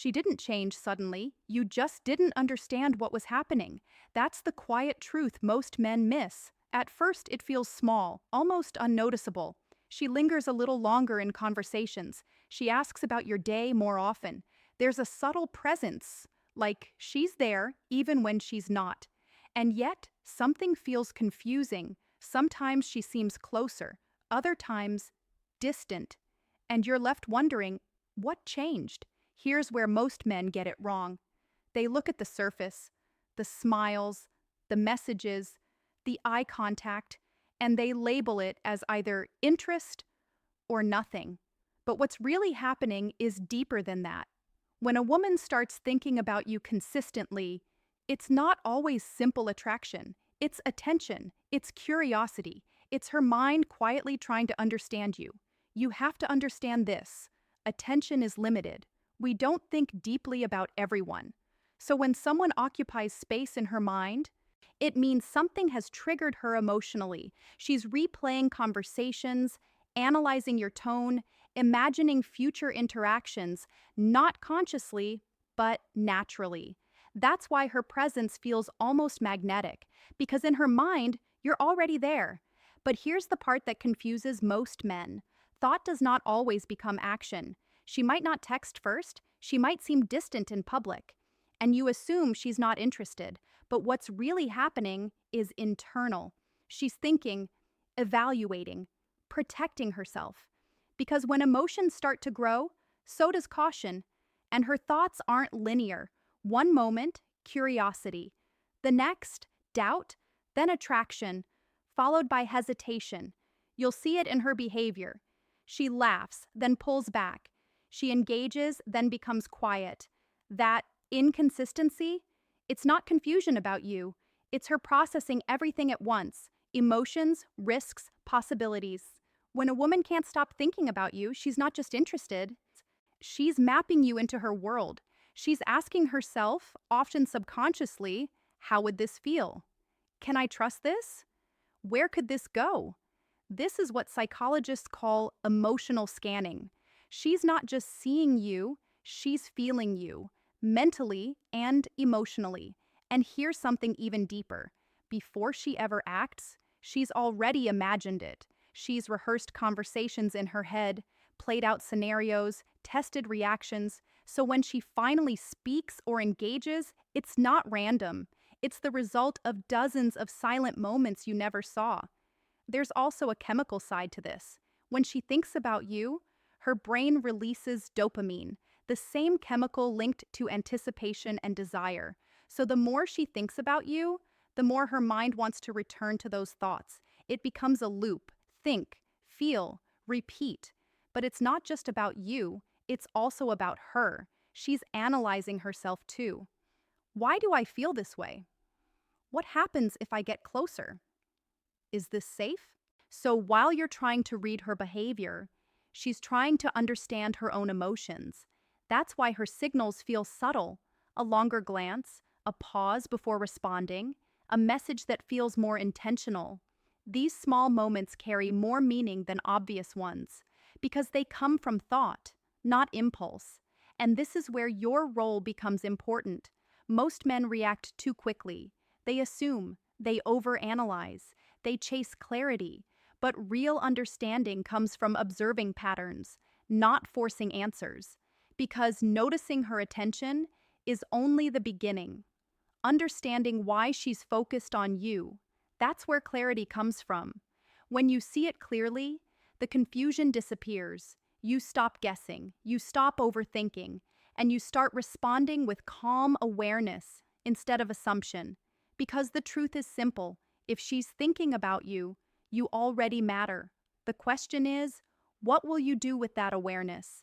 She didn't change suddenly. You just didn't understand what was happening. That's the quiet truth most men miss. At first, it feels small, almost unnoticeable. She lingers a little longer in conversations. She asks about your day more often. There's a subtle presence, like she's there even when she's not. And yet, something feels confusing. Sometimes she seems closer, other times distant. And you're left wondering, what changed? Here's where most men get it wrong. They look at the surface, the smiles, the messages, the eye contact, and they label it as either interest or nothing. But what's really happening is deeper than that. When a woman starts thinking about you consistently, it's not always simple attraction. It's attention, it's curiosity, it's her mind quietly trying to understand you. You have to understand this. Attention is limited. We don't think deeply about everyone. So when someone occupies space in her mind, it means something has triggered her emotionally. She's replaying conversations, analyzing your tone, imagining future interactions, not consciously, but naturally. That's why her presence feels almost magnetic, because in her mind, you're already there. But here's the part that confuses most men. Thought does not always become action. She might not text first, she might seem distant in public, and you assume she's not interested. But what's really happening is internal. She's thinking, evaluating, protecting herself. Because when emotions start to grow, so does caution, and her thoughts aren't linear. One moment, curiosity. The next, doubt, then attraction, followed by hesitation. You'll see it in her behavior. She laughs, then pulls back. She engages, then becomes quiet. That inconsistency, it's not confusion about you. It's her processing everything at once. Emotions, risks, possibilities. When a woman can't stop thinking about you, she's not just interested. She's mapping you into her world. She's asking herself, often subconsciously, how would this feel? Can I trust this? Where could this go? This is what psychologists call emotional scanning. She's not just seeing you, she's feeling you, mentally and emotionally. And here's something even deeper. Before she ever acts, she's already imagined it. She's rehearsed conversations in her head, played out scenarios, tested reactions, so when she finally speaks or engages, it's not random. It's the result of dozens of silent moments you never saw. There's also a chemical side to this. When she thinks about you, her brain releases dopamine, the same chemical linked to anticipation and desire. So the more she thinks about you, the more her mind wants to return to those thoughts. It becomes a loop. Think, feel, repeat. But it's not just about you, it's also about her. She's analyzing herself too. Why do I feel this way? What happens if I get closer? Is this safe? So while you're trying to read her behavior, she's trying to understand her own emotions. That's why her signals feel subtle. A longer glance, a pause before responding, a message that feels more intentional. These small moments carry more meaning than obvious ones, because they come from thought, not impulse. And this is where your role becomes important. Most men react too quickly. They assume, they overanalyze, they chase clarity. But real understanding comes from observing patterns, not forcing answers. Because noticing her attention is only the beginning. Understanding why she's focused on you, that's where clarity comes from. When you see it clearly, the confusion disappears. You stop guessing, you stop overthinking, and you start responding with calm awareness instead of assumption. Because the truth is simple. If she's thinking about you, you already matter. The question is, what will you do with that awareness?